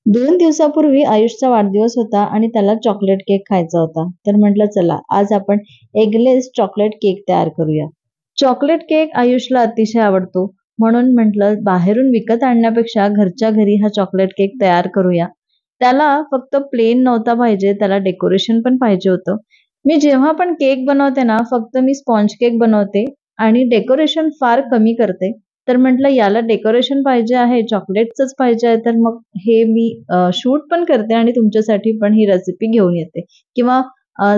2 दिवसापूर्वी आयुषचा वाढदिवस होता आणि त्याला चॉकलेट केक खायचा होता. तर म्हटलं चला आज आपण एगलेस चॉकलेट केक तयार करूया. चॉकलेट केक आयुषला अतिशय आवडतो. म्हणून म्हटलं बाहेरून विकत आणण्यापेक्षा घरच्या घरी हा चॉकलेट केक तयार करूया. त्याला फक्त प्लेन नव्हता पाहिजे, त्याला डेकोरेशन पण पाहिजे होतं. मी जेव्हा पण केक बनवते ना, फक्त मी स्पॉन्ज केक बनवते आणि डेकोरेशन फार कमी करते. तर म्हटलं याला डेकोरेशन पाहिजे आहे, चॉकलेटचंच पाहिजे आहे, तर मग हे मी शूट पण करते आणि तुमच्यासाठी पण ही रेसिपी घेऊन येते. किंवा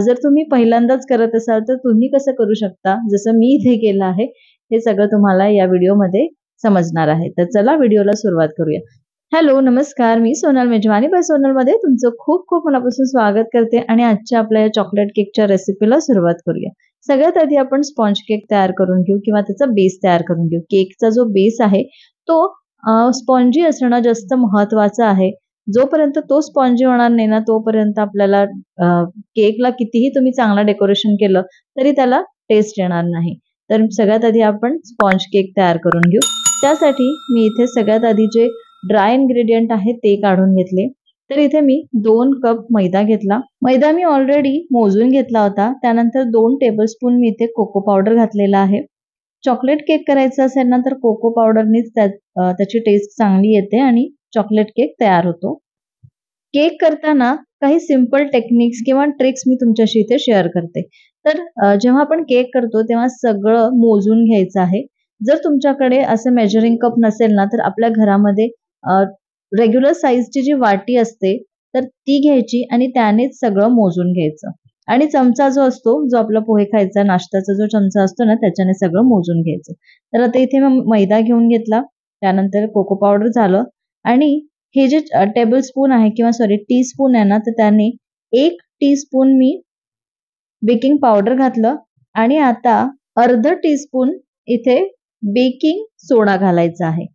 जर तुम्ही पहिल्यांदाच करत असाल तर तुम्ही कसं करू शकता, जसं मी इथे केलं आहे, हे सगळं तुम्हाला या व्हिडिओमध्ये समजणार आहे. तर चला व्हिडिओला सुरुवात करूया. हॅलो, नमस्कार. मी सोनल मेजवानी बाय सोनलमध्ये तुमचं खूप खूप मनापासून स्वागत करते आणि आजच्या आपल्या या चॉकलेट केकच्या रेसिपीला सुरुवात करूया. सगळ्यात आधी आपण स्पॉन्ज केक तयार करून घेऊ किंवा त्याचा बेस तयार करून घेऊ. केकचा जो बेस आहे तो स्पॉन्जी असणं जास्त महत्वाचं आहे. जोपर्यंत तो स्पॉन्जी होणार नाही ना, तोपर्यंत आपल्याला केकला कितीही तुम्ही चांगलं डेकोरेशन केलं तरी त्याला टेस्ट येणार नाही. तर सगळ्यात आधी आपण स्पॉन्ज केक तयार करून घेऊ. त्यासाठी मी इथे सगळ्यात आधी जे ड्राय इन्ग्रेडियंट आहे ते काढून घेतले. तर इथे मी 2 कप मैदा घेतला. मैदा मी ऑलरेडी मोजून घेतला होता. त्यानंतर 2 टेबलस्पून मी इथे कोको पावडर घातलेला आहे. चॉकलेट केक करायचा असेल ना, तर कोको पावडरनीच त्याची टेस्ट चांगली येते आणि चॉकलेट केक तयार होतो. केक करताना काही सिंपल टेक्निक्स किंवा ट्रिक्स मी तुमच्याशी इथे शेअर करते. तर जेव्हा आपण केक करतो तेव्हा सगळं मोजून घ्यायचं आहे. जर तुमच्याकडे असं मेजरिंग कप नसेल ना, तर आपल्या घरामध्ये रेग्युलर साइजची जी वाटी असते, तर ती घ्यायची आणि त्यानेच सगळं मोजून घ्यायचं. आणि चमचा जो असतो, जो आपला पोहे खायचा नाश्त्याचा जो चमचा असतो ना, त्याच्याने सगळं मोजून घ्यायचं. तर आता इथे मैदा घेऊन घेतला, त्यानंतर कोको पावडर झालं आणि हे जे टेबलस्पून आहे किंवा सॉरी टीस्पून आहे ना, तर त्याने 1 टीस्पून मी बेकिंग पावडर घातलं आणि आता अर्धा टीस्पून इथे बेकिंग सोडा घालायचा आहे.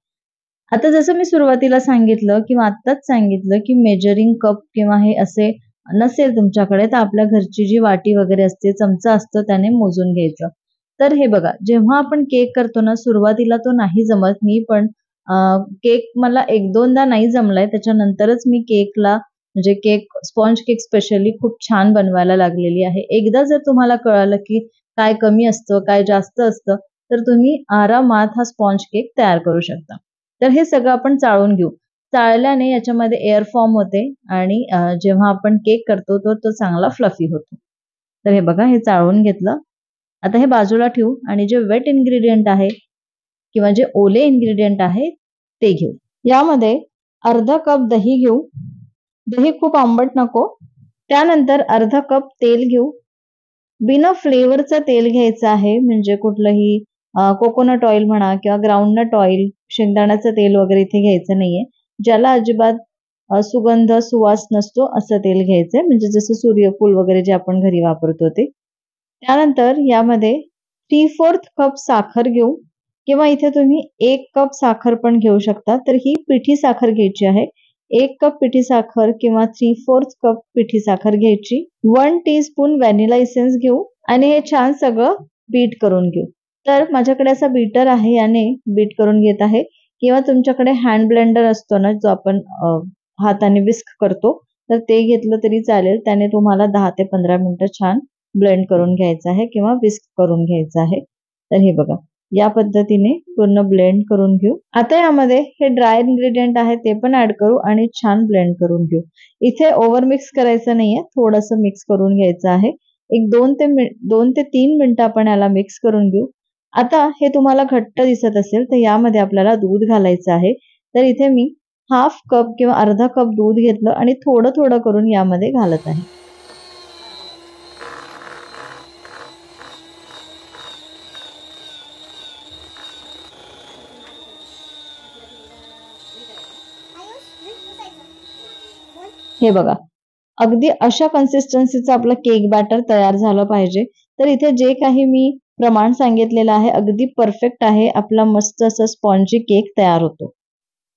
आता जसं मी सुरुवातीला सांगितलं किंवा आत्ताच सांगितलं, की मेजरिंग कप किंवा हे असे नसेल तुमच्याकडे, तर आपल्या घरची जी वाटी वगैरे असते, चमचा असतो त्याने मोजून घ्यायचं. तर हे बघा, जेव्हा आपण केक करतो ना, सुरुवातीला तो नाही जमत. मी पण केक मला 1-2दा नाही जमलाय. त्याच्यानंतरच मी केकला म्हणजे स्पॉन्ज केक स्पेशली खूप छान बनवायला लागलेली आहे. एकदा जर तुम्हाला कळालं, की काय कमी असतं, काय जास्त असतं, तर तुम्ही आरामात हा स्पॉन्ज केक तयार करू शकता. तर हे सगळं आपण चाळून घेऊ. चाळल्याने याच्यामध्ये एअर फॉर्म होते आणि जेव्हा आपण केक करतो तर तो चांगला फ्लफी होतो. तर हे बघा, हे चाळून घेतलं. आता हे बाजूला ठेवू आणि जे वेट इन्ग्रेडियंट आहे किंवा जे ओले इन्ग्रेडियंट आहे ते घेऊ. यामध्ये अर्धा कप दही घेऊ. दही खूप आंबट नको. त्यानंतर अर्धा कप तेल घेऊ. बिना फ्लेवरचं तेल घ्यायचं आहे, म्हणजे कुठलंही कोकोनट ऑइल म्हणा किंवा ग्राउंडनट ऑइल, शेंगदाण्याचं तेल वगैरे इथे घ्यायचं नाहीये. ज्याला अजिबात सुगंध, सुवास नसतो असं तेल घ्यायचंय, म्हणजे जसं सूर्यफूल वगैरे जे आपण घरी वापरतो ते. त्यानंतर यामध्ये 3/4 कप साखर घेऊ किंवा इथे तुम्ही 1 कप साखर पण घेऊ शकता. तर ही पिठी साखर घ्यायची आहे. 1 कप पिठी साखर किंवा 3/4 कप पिठी साखर घ्यायची. 1 टीस्पून व्हॅनिला इसेन्स घेऊ आणि हे छान सगळं बीट करून घेऊ. तर माझ्याकडे असा बीटर आहे, याने बीट करून घेत आहे किंवा तुमच्याकडे हँड ब्लेंडर असतो ना, जो आपण हाताने विस्क करतो, तर ते घेतलं तरी चालेल. त्याने तुम्हाला 10 ते 15 मिनिटं छान ब्लेंड करून घ्यायचं आहे किंवा विस्क करून घ्यायचं आहे. तर हे बघा, या पद्धतीने पूर्ण ब्लेंड करून घेऊ. आता यामध्ये हे ड्राय इन्ग्रेडियंट आहे ते पण ऍड करू आणि छान ब्लेंड करून घेऊ. इथे ओव्हर मिक्स करायचं नाहीये, थोडंसं मिक्स करून घ्यायचं आहे. एक 2 ते 3 मिनिटं आपण याला मिक्स करून घेऊ. आता हे तुम्हाला घट्ट दिसत असेल तर यामध्ये आपल्याला दूध घालायचं आहे. तर इथे मी हाफ कप किंवा अर्धा कप दूध घेतलं आणि थोडं थोडं करून यामध्ये घालत आहे. हे बघा, अगदी अशा कन्सिस्टन्सीचा आपला केक बॅटर तयार झालं पाहिजे. तर इथे जे काही मी प्रमाण सांगितलेलं आहे अगदी परफेक्ट आहे. आपला मस्त असं स्पॉन्जी केक तयार होतो.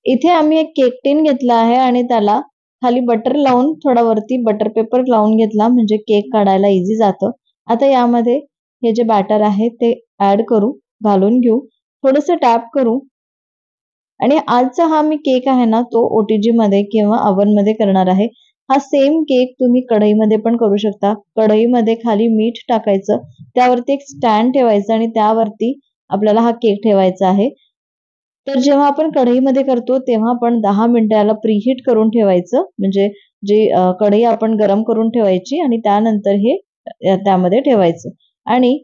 इथे आम्ही एक केक टिन घेतला आहे आणि त्याला खाली बटर लावून थोडा वरती बटर पेपर लावून घेतला, म्हणजे केक काढायला इझी जातं. आता यामध्ये हे जे बॅटर आहे ते ऍड करू, घालून घेऊ, थोडंसं टॅप करू आणि आजचा हा मी केक आहे ना तो OTG मध्ये किंवा ओव्हन मध्ये करणार आहे. हा सेम केक तुम्ही कढईमध्ये पण करू शकता. कढईमध्ये खाली मीठ टाकायचं, त्यावरती एक स्टँड ठेवायचं आणि त्यावरती आपल्याला हा केक ठेवायचा आहे. तर जेव्हा आपण कढईमध्ये करतो तेव्हा आपण 10 मिनिटं याला प्रीहीट करून ठेवायचं, म्हणजे जी कढई आपण गरम करून ठेवायची आणि त्यानंतर हे त्यामध्ये ठेवायचं आणि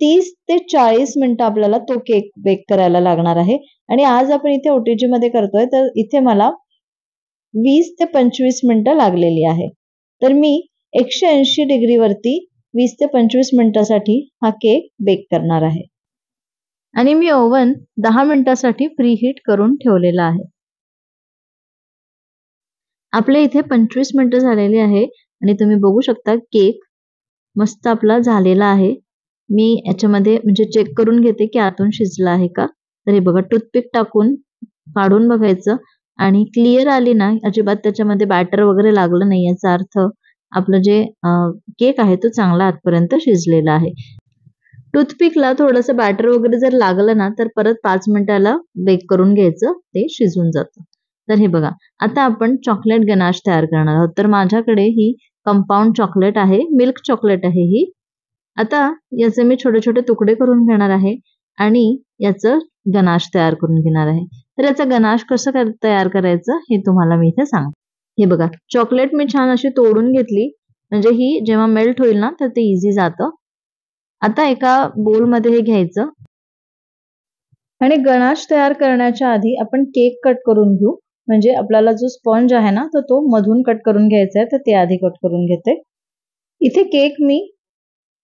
30 ते 40 मिनिटं आपल्याला तो केक बेक करायला लागणार आहे. आणि आज आपण इथे OTG मध्ये करतोय तर इथे मला 20 ते 25 मिनिटं लागलेली आहे. तर मी 180 डिग्रीवरती 20 ते 25 मिनिटासाठी हा केक बेक करणार आहे. आणि मी ओव्हन 10 मिनिटासाठी प्रीहीट करून ठेवलेला आहे. आपल्या इथे 25 मिनिटं झालेली आहे आणि तुम्ही बघू शकता केक मस्त आपला झालेला आहे. मी याच्यामध्ये म्हणजे चेक करून घेते की आतून शिजला आहे का. तर हे बघा टूथपिक टाकून काढून बघायचं आणि क्लिअर आली ना, अजिबात त्याच्यामध्ये बॅटर वगैरे लागलं नाही, याचा अर्थ आपलं जे केक आहे तो चांगला आतपर्यंत शिजलेला आहे. टूथपिकला थोडंसं बॅटर वगैरे जर लागलं ना तर परत 5 मिनिटाला बेक करून घ्यायचं, ते शिजून जातं. तर हे बघा आता आपण चॉकलेट गनाश तयार करणार आहोत. तर माझ्याकडे ही कंपाऊंड चॉकलेट आहे, मिल्क चॉकलेट आहे ही. आता याचे मी छोटे छोटे तुकडे करून घेणार आहे आणि याचं गनाश तयार करून घेणार आहे. तर याचा गनाश कसं तयार करायचं हे तुम्हाला मी इथे सांगते. हे बघा चॉकलेट मी छान अशी तोडून घेतली, म्हणजे ही जेव्हा मेल्ट होईल ना तर ते इझी जातं. आता एका बोलमध्ये हे घ्यायचं आणि गनाश तयार करण्याच्या आधी आपण केक कट करून घेऊ. म्हणजे आपल्याला जो स्पॉन्ज आहे ना तर तो मधून कट करून घ्यायचा आहे, तर ते आधी कट करून घेते. इथे केक मी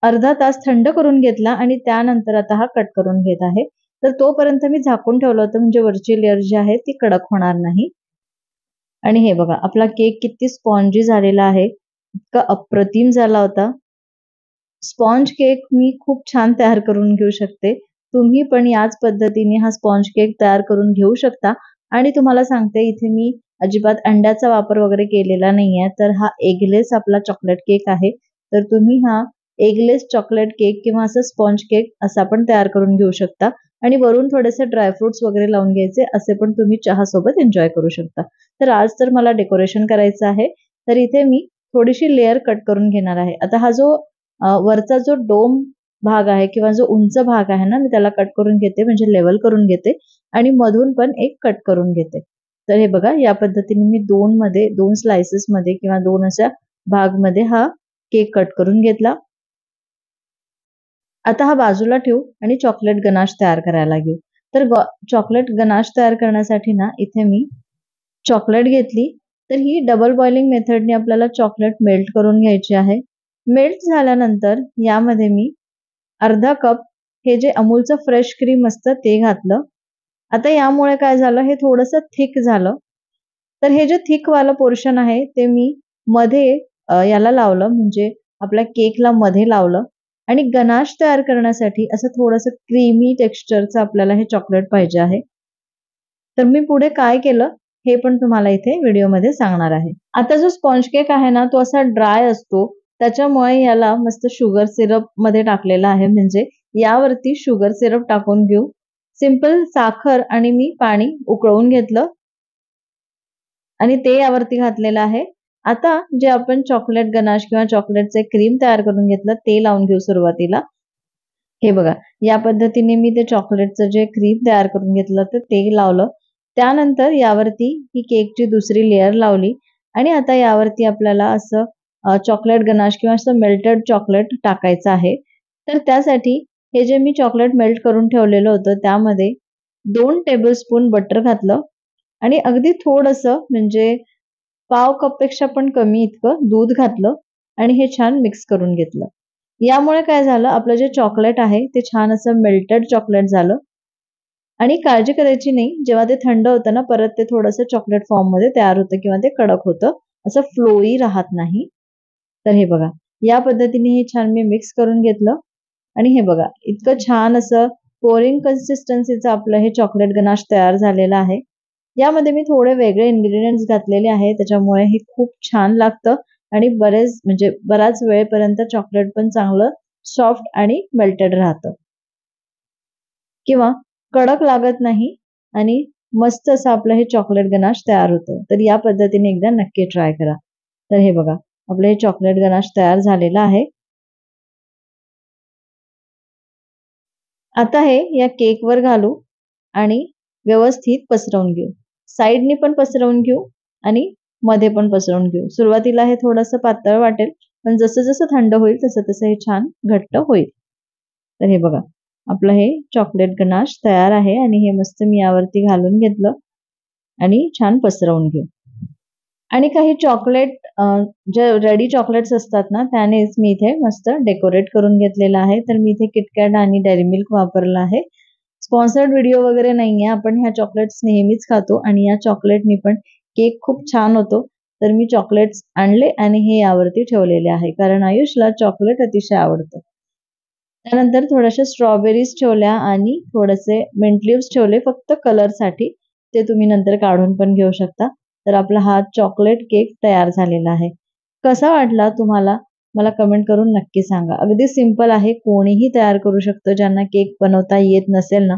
अर्धा तास थंड करून घेतला आणि त्यानंतर आता हा कट करून घेत आहे. तर तोपर्यंत मी झाकून ठेवलं होतं, म्हणजे वरची लेअर जी आहे ती कडक होणार नाही. आणि हे बघा आपला केक किती स्पॉन्जी झालेला आहे, इतका अप्रतिम झाला होता. स्पॉन्ज केक मी खूप छान तयार करून घेऊ शकते. तुम्ही पण याच पद्धतीने हा स्पॉन्ज केक तयार करून घेऊ शकता. आणि तुम्हाला सांगते इथे मी अजिबात अंड्याचा वापर वगैरे केलेला नाहीये, तर हा एगलेस आपला चॉकलेट केक आहे. तर तुम्ही हा एगलेस चॉकलेट केक किंवा असं स्पॉन्ज केक असा पण तयार करून घेऊ शकता. आणि वरून थोडेसे ड्रायफ्रुट्स वगैरे लावून घ्यायचे, असे पण तुम्ही चहा सोबत एन्जॉय करू शकता. तर आज तर मला डेकोरेशन करायचं आहे, तर इथे मी थोडीशी लेअर कट करून घेणार आहे. आता हा जो वरचा जो डोम भाग आहे किंवा जो उंच भाग आहे ना, मी त्याला कट करून घेते, म्हणजे लेवल करून घेते आणि मधून पण एक कट करून घेते. तर हे बघा या पद्धतीने मी दोन स्लाइसेस मध्ये किंवा दोन अशा भागमध्ये हा केक कट करून घेतला. आता हा बाजूला ठेवू आणि चॉकलेट गनाश तयार करायला घेऊ. तर चॉकलेट गनाश तयार करण्यासाठी ना इथे मी चॉकलेट घेतली. तर ही डबल बॉइलिंग मेथडने आपल्याला चॉकलेट मेल्ट करून घ्यायची आहे. मेल्ट झाल्यानंतर यामध्ये मी अर्धा कप हे जे अमूलचं फ्रेश क्रीम असतं ते घातलं. आता यामुळे काय झालं, हे थोडंसं थिक झालं. तर हे जे थिक वालं पोर्शन आहे ते मी मध्ये याला लावलं, म्हणजे आपल्या केकला मध्ये लावलं. आणि गनाश तयार करण्यासाठी असं थोडंसं क्रीमी टेक्स्चरचं आपल्याला हे चॉकलेट पाहिजे आहे. तर मी पुढे काय केलं हे पण तुम्हाला इथे व्हिडिओमध्ये सांगणार आहे. आता जो स्पॉन्ज केक आहे ना तो असा ड्राय असतो, त्याच्यामुळे याला मस्त शुगर सिरप मध्ये टाकलेला आहे, म्हणजे यावरती शुगर सिरप टाकून घेऊ. सिंपल साखर आणि मी पाणी उकळून घेतलं आणि ते यावरती घातलेलं आहे. आता जे आपण चॉकलेट गनाश किंवा चॉकलेटचे क्रीम तयार करून घेतलं ते लावून घेऊ सुरुवातीला. हे बघा या पद्धतीने मी ते चॉकलेटचं जे क्रीम तयार करून घेतलं तर ते लावलं. त्यानंतर यावरती ही केकची दुसरी लेअर लावली आणि आता यावरती आपल्याला असं चॉकलेट गनाश किंवा असं मेल्टेड चॉकलेट टाकायचं आहे. तर त्यासाठी हे जे मी चॉकलेट मेल्ट करून ठेवलेलं होतं त्यामध्ये 2 टेबलस्पून बटर घातलं आणि अगदी थोडंसं, म्हणजे पाव कप पेक्षा पण कमी इतकं दूध घातलं आणि हे छान मिक्स करून घेतलं. यामुळे काय झालं, आपलं जे चॉकलेट आहे ते छान असं मेल्टेड चॉकलेट झालं. आणि काळजी करायची नाही, जेव्हा ते थंड होतं ना परत ते थोडंसं चॉकलेट फॉर्म मध्ये तयार होतं किंवा ते कडक होतं, असं फ्लोई राहत नाही. तर हे बघा या पद्धतीने हे छान मी मिक्स करून घेतलं आणि हे बघा इतकं छान असं पोरिंग कन्सिस्टन्सीचं आपलं हे चॉकलेट गनाश तयार झालेलं आहे. यामध्ये मी थोडे वेगळे इन्ग्रेडियंट्स घातलेले आहे, त्याच्यामुळे हे खूप छान लागतं आणि बराच वेळेपर्यंत चॉकलेट पण चांगलं सॉफ्ट आणि मेल्टेड राहतं किंवा कडक लागत नाही आणि मस्त असं आपलं हे चॉकलेट गनाश तयार होतं. तर या पद्धतीने एकदा नक्की ट्राय करा. तर हे बघा, आपलं हे चॉकलेट गनाश तयार झालेलं आहे. आता हे या केकवर घालू आणि व्यवस्थित पसरवून घेऊ. साइडनी पण पसरवून घेऊ आणि मध्ये पण पसरवून घेऊ. सुरुवातीला हे थोडंसं पातळ वाटेल, पण जसं-जसं थंड होईल तसं-तसं हे छान घट्ट होईल. तर हे बघा, आपलं हे चॉकलेट गनाश तयार आहे आणि हे मस्त मी यावरती घालून घेतलं आणि छान पसरवून घेऊ. आणि काही चॉकलेट जे रेडी चॉकलेट्स असतात ना, त्यानेच मी इथे मस्त डेकोरेट करून घेतलेलं आहे. तर मी इथे KitKat आणि डेअरी मिल्क वापरलं आहे. स्पॉन्सर्ड व्हिडिओ वगैरे नाहीये. आपण ह्या चॉकलेट्स नेहमीच खातो आणि या चॉकलेटनी पण केक खूप छान होतो. तर मी चॉकलेट्स आणले आणि हे यावरती ठेवलेले आहे. कारण आयुषला चॉकलेट अतिशय आवडतं. त्यानंतर थोड्याशा स्ट्रॉबेरीज ठेवल्या आणि थोडेसे मिंट लीव्हज ठेवले फक्त कलरसाठी. ते तुम्ही नंतर काढून पण घेऊ शकता. तर आपला हा चॉकलेट केक तयार झालेला आहे. कसा वाटला तुम्हाला? मला कमेंट करून नक्की सांगा. अगदी सिंपल आहे. कोणीही तयार करू शकतो. ज्यांना केक बनवता येत नसेल ना,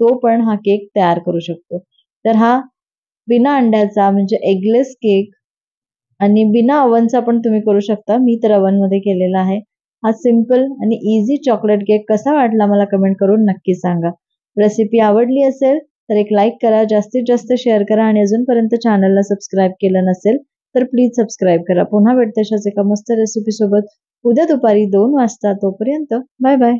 तो पण हा केक तयार करू शकतो. तर हा बिना अंड्याचा म्हणजे एगलेस केक आणि बिना ओव्हनचा पण तुम्ही करू शकता. मी तर ओव्हनमध्ये केलेला आहे. हा सिंपल आणि इझी चॉकलेट केक कसा वाटला मला कमेंट करून नक्की सांगा. रेसिपी आवडली असेल तर एक लाईक करा, जास्तीत जास्त शेअर करा आणि अजूनपर्यंत चॅनलला सबस्क्राईब केलं नसेल तर प्लीज सबस्क्राईब करा. पुन्हा भेटते अशाच एका मस्त रेसिपी सोबत उद्या दुपारी 2 वाजता. तोपर्यंत बाय बाय.